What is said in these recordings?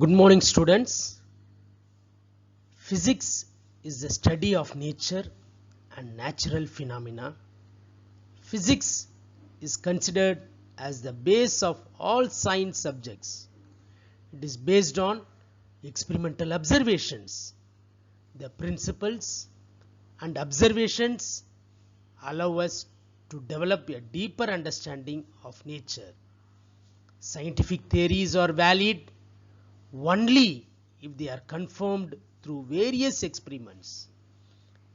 Good morning, students. Physics is the study of nature and natural phenomena. Physics is considered as the base of all science subjects. It is based on experimental observations. The principles and observations allow us to develop a deeper understanding of nature. Scientific theories are valid only if they are confirmed through various experiments.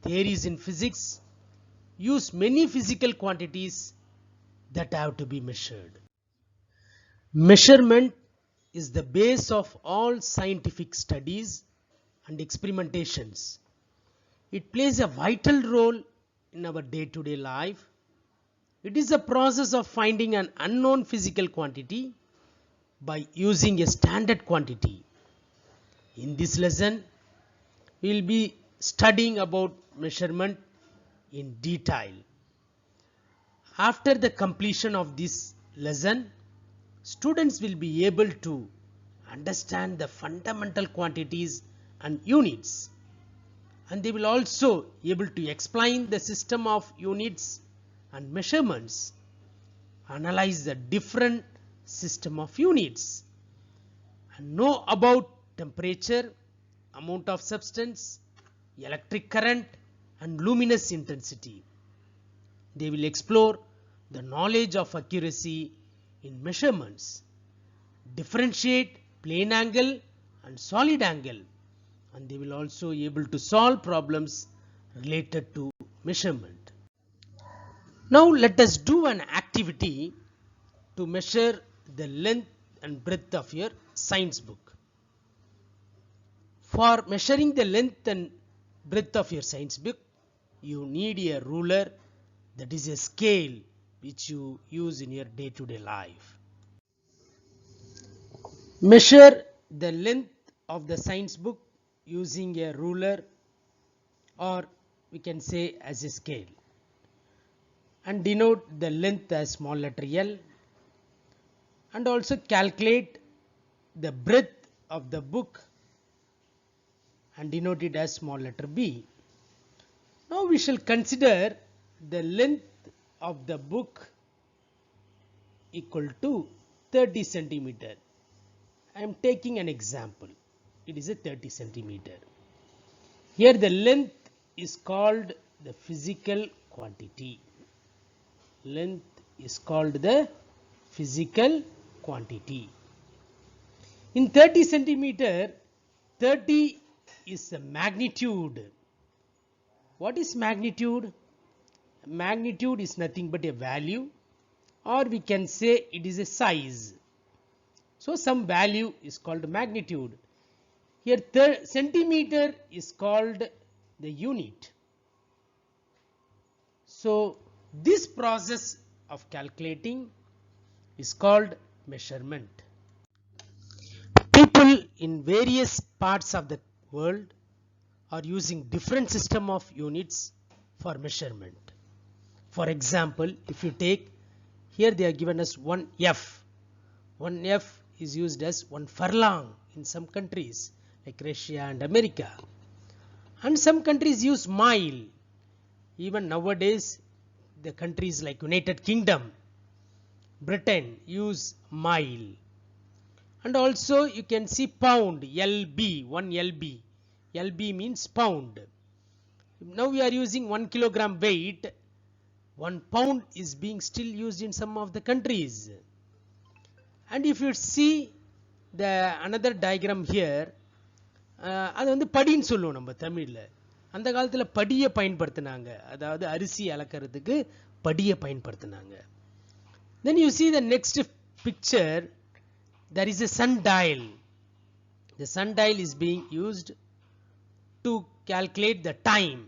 Theories in physics use many physical quantities that have to be measured. Measurement is the base of all scientific studies and experimentations. It plays a vital role in our day-to-day life. It is a process of finding an unknown physical quantity by using a standard quantity. In this lesson, we will be studying about measurement in detail. After the completion of this lesson, students will be able to understand the fundamental quantities and units, and they will also be able to explain the system of units and measurements, analyze the different system of units, and know about temperature, amount of substance, electric current, and luminous intensity. They will explore the knowledge of accuracy in measurements, differentiate plane angle and solid angle, and they will also be able to solve problems related to measurement. Now let us do an activity to measure the length and breadth of your science book. For measuring the length and breadth of your science book, you need a ruler, that is a scale which you use in your day-to-day life. Measure the length of the science book using a ruler, or we can say as a scale, and denote the length as small letter L, and also calculate the breadth of the book and denote it as small letter B. Now we shall consider the length of the book equal to 30 centimeter. I am taking an example. It is a 30 centimeter. Here the length is called the physical quantity. Length is called the physical quantity. In 30 centimeter, 30 is the magnitude. What is magnitude? Magnitude is nothing but a value, or we can say it is a size. So some value is called magnitude. Here centimeter is called the unit. So this process of calculating is called measurement. People in various parts of the world are using different system of units for measurement. For example, if you take here, they are given us 1 F. 1 F is used as 1 furlong in some countries like Russia and America, and some countries use mile. Even nowadays the countries like United Kingdom, Britain use mile, and also you can see pound, LB, 1 LB. LB means pound. Now we are using 1 kilogram weight. 1 pound is being still used in some of the countries. And if you see the another diagram here, அது வந்து படின்னு சொல்லுவோம் நம்ம தமிழ்ல. அந்த காலத்துல படியை பயன்படுத்தினாங்க, அதாவது அரிசி அளக்கிறதுக்கு படியை பயன்படுத்தினாங்க. Then you see the next picture, there is a sundial. The sundial is being used to calculate the time.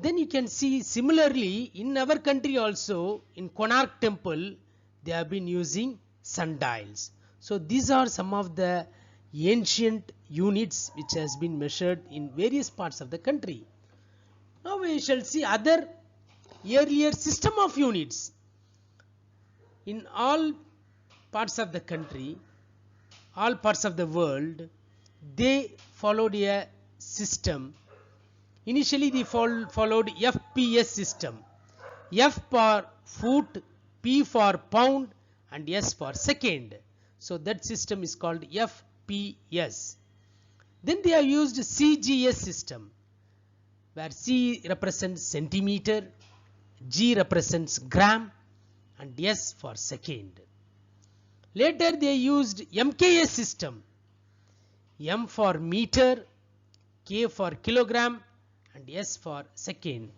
Then you can see similarly in our country also, in Konark temple they have been using sundials. So these are some of the ancient units which has been measured in various parts of the country. Now we shall see other earlier system of units. In all parts of the country all parts of the world, they followed a system. Initially they followed FPS system. F for foot, P for pound, and S for second. So that system is called FPS. Then they have used CGS system, where C represents centimeter, G represents gram, and S for second. Later they used MKS system, M for meter, K for kilogram, and S for second.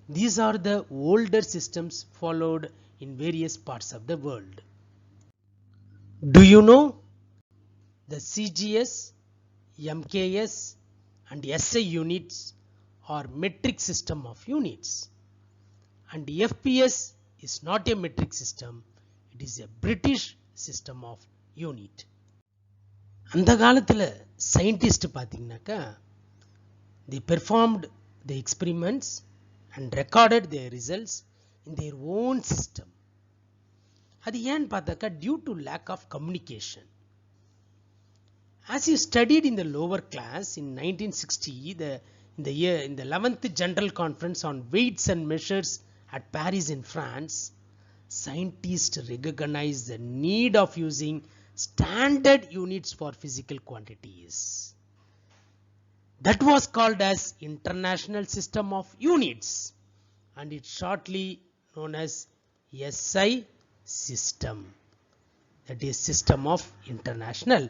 These are the older systems followed in various parts of the world. Do you know the CGS, MKS, and SI units are metric system of units, and FPS is not a metric system, it is a British system of unit. அந்த காலத்துல scientist பாத்தீங்கன்னாக்கா they performed the experiments and recorded their results in their own system. அது ஏன்னு பார்த்தாக்கா due to lack of communication. As you studied in the lower class in 1960, in the 11th General Conference on Weights and Measures at Paris in France, scientists recognized the need of using standard units for physical quantities. That was called as International System of Units, and it's shortly known as SI system, that is System of International.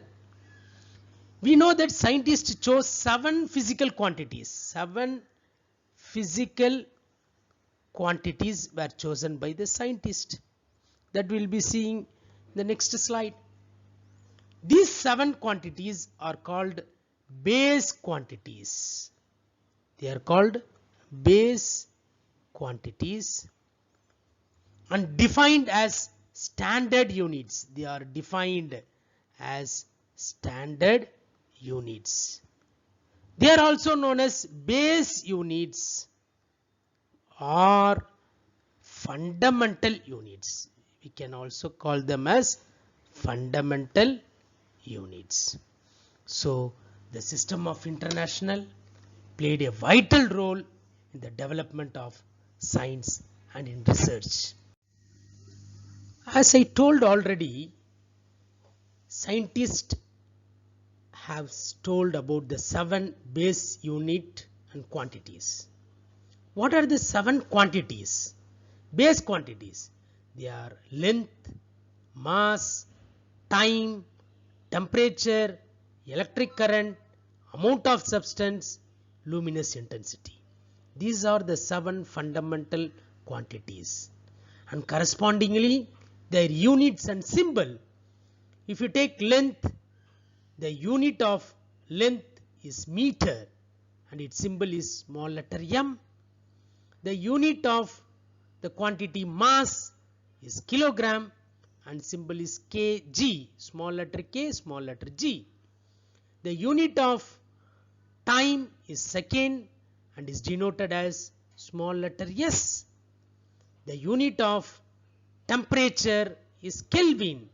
We know that scientists chose 7 physical quantities. 7 physical quantities were chosen by the scientist. That we'll be seeing in the next slide. These 7 quantities are called base quantities. They are called base quantities and defined as standard units. They are defined as standard units. They are also known as base units or fundamental units. We can also call them as fundamental units. So the system of international played a vital role in the development of science and in research. As I told already, scientists have told about the 7 base unit and quantities. What are the 7 quantities? Base quantities. They are length, mass, time, temperature, electric current, amount of substance, luminous intensity. These are the 7 fundamental quantities, and correspondingly their units and symbol. If you take length, the unit of length is meter and its symbol is small letter m. The unit of the quantity mass is kilogram and symbol is kg, small letter k, small letter g. The unit of time is second and is denoted as small letter s. The unit of temperature is Kelvin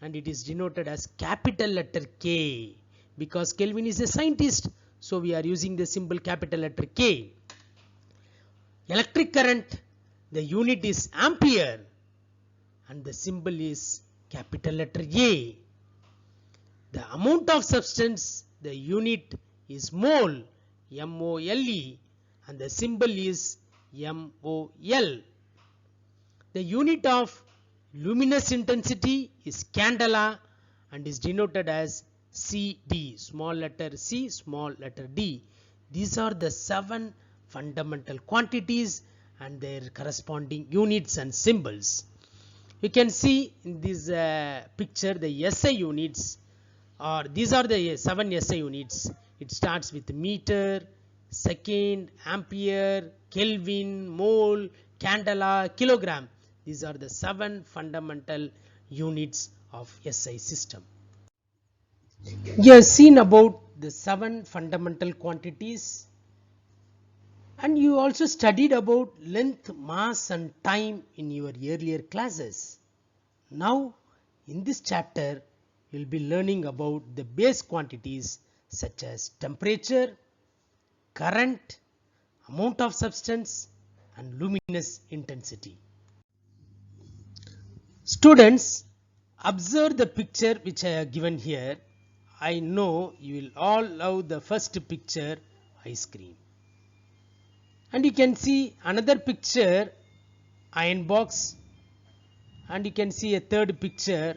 and it is denoted as capital letter K, because Kelvin is a scientist, so we are using the symbol capital letter K. Electric current, the unit is ampere and the symbol is capital letter A. The amount of substance, the unit is mole, M-O-L-E, and the symbol is M-O-L. The unit of luminous intensity is candela and is denoted as CD, small letter C, small letter D. These are the 7 fundamental quantities and their corresponding units and symbols. You can see in this picture the SI units, or these are the 7 SI units. It starts with meter, second, ampere, Kelvin, mole, candela, kilogram. These are the 7 fundamental units of SI system. You have seen about the 7 fundamental quantities, and you also studied about length, mass and time in your earlier classes. Now in this chapter you will be learning about the base quantities such as temperature, current, amount of substance and luminous intensity. Students, observe the picture which I have given here. I know you will all love the first picture, ice cream. And you can see another picture, iron box, and you can see a third picture,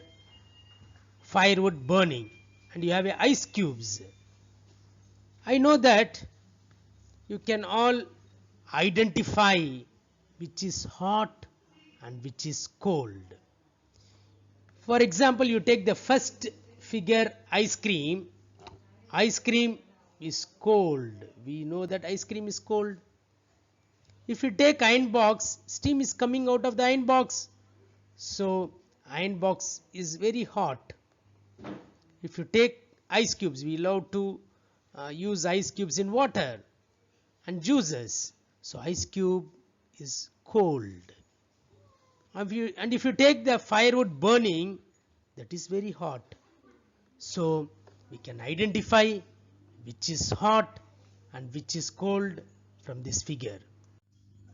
firewood burning, and you have a ice cubes. I know that you can all identify which is hot and which is cold. For example, you take the first figure, ice cream. Ice cream is cold. We know that ice cream is cold. If you take iron box, steam is coming out of the iron box. So iron box is very hot. If you take ice cubes, we love to use ice cubes in water and juices. So ice cube is cold. And if you take the firewood burning, that is very hot. So we can identify which is hot and which is cold from this figure.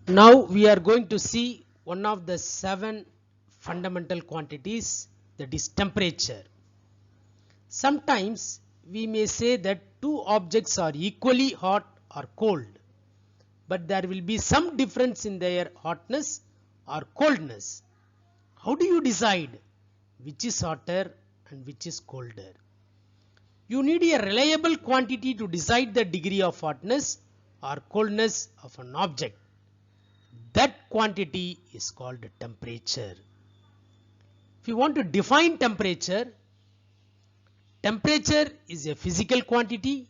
Now we are going to see one of the 7 fundamental quantities, that is temperature. Sometimes we may say that 2 objects are equally hot or cold, but there will be some difference in their hotness or coldness. How do you decide which is hotter and which is colder? You need a reliable quantity to decide the degree of hotness or coldness of an object. That quantity is called temperature. If you want to define temperature, temperature is a physical quantity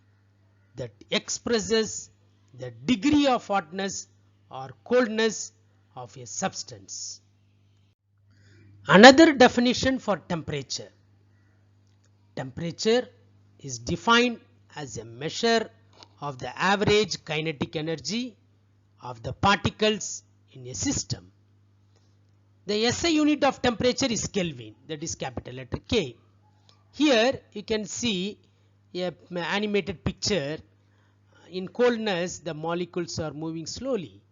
that expresses the degree of hotness or coldness of a substance. Another definition for temperature. Temperature is defined as a measure of the average kinetic energy of the particles in a system. The SI unit of temperature is Kelvin, that is capital letter K. Here you can see an animated picture. In coldness, the molecules are moving slowly,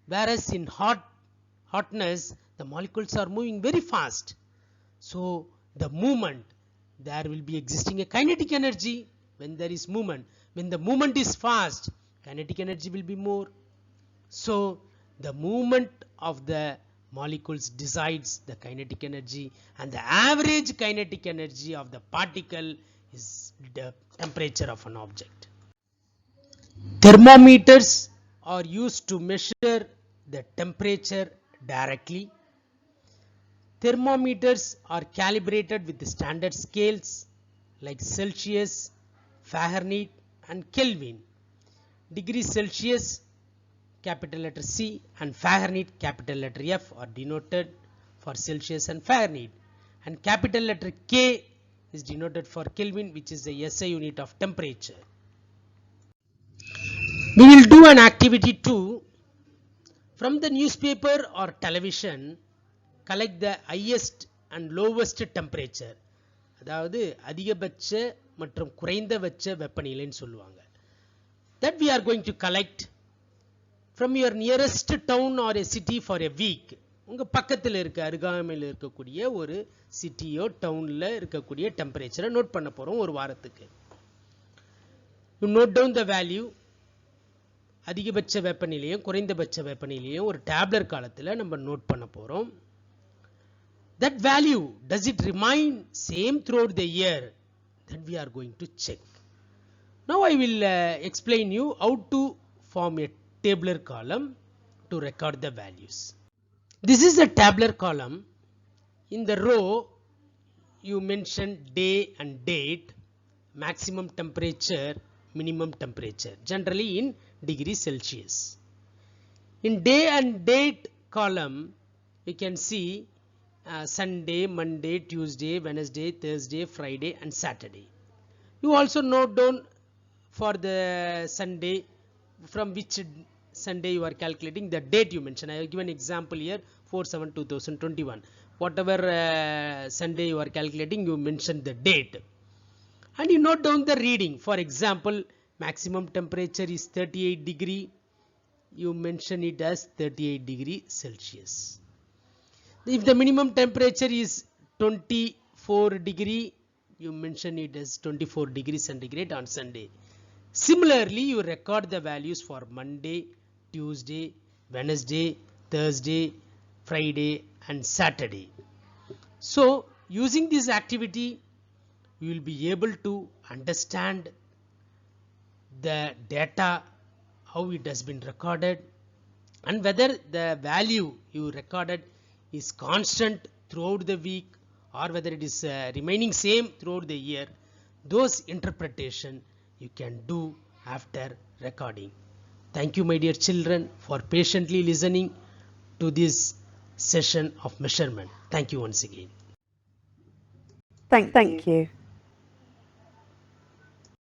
whereas in hotness, the molecules are moving very fast. So the movement, there will be existing a kinetic energy when there is movement. When the movement is fast, kinetic energy will be more. So the movement of the molecules decides the kinetic energy, and the average kinetic energy of the particle is the temperature of an object. Thermometers are used to measure the temperature directly. Thermometers are calibrated with the standard scales like Celsius, Fahrenheit and Kelvin. Degrees Celsius, capital letter C, and Fahrenheit, capital letter F, are denoted for Celsius and Fahrenheit, and capital letter K is denoted for Kelvin, which is the SI unit of temperature. We will do an activity too. From the newspaper or television, collect the highest and lowest temperature. அதாவது அதிகபட்ச மற்றும் குறைந்தபட்ச வெப்பநிலைன்னு சொல்லுவாங்க. That we are going to collect from your nearest town or a city for a week. உங்க பக்கத்தில் இருக்க அருகாமையில் இருக்கக்கூடிய ஒரு சிட்டியோ டவுன்ல இருக்கக்கூடிய டெம்பரேச்சரை நோட் பண்ண போறோம் ஒரு வாரத்துக்கு. You note down the value. அதிகபட்ச வெப்பநிலையும் குறைந்தபட்ச வெப்பநிலையும் ஒரு டேப்லர் காலத்தில் நம்ம நோட் பண்ண போறோம். That value, does it remain same throughout the year? Then we are going to check. Now I will explain you how to form a tabular column to record the values. This is a tabular column. In the row you mention day and date, maximum temperature, minimum temperature, generally in degrees Celsius. In day and date column we can see Sunday, Monday, Tuesday, Wednesday, Thursday, Friday and Saturday. You also note down for the Sunday from which Sunday you are calculating the date you mentioned. I have given example here 4/7/2021. whatever Sunday you are calculating, you mention the date and you note down the reading. For example, maximum temperature is 38 degree, you mention it as 38 degree Celsius. If the minimum temperature is 24 degree, you mention it as 24 degree centigrade on Sunday. Similarly, you record the values for Monday, Tuesday, Wednesday, Thursday, Friday and Saturday. So using this activity, you will be able to understand the data, how it has been recorded, and whether the value you recorded is constant throughout the week or whether it is remaining same throughout the year. Those interpretation you can do after recording. Thank you, my dear children, for patiently listening to this session of measurement. Thank you once again. Thank you.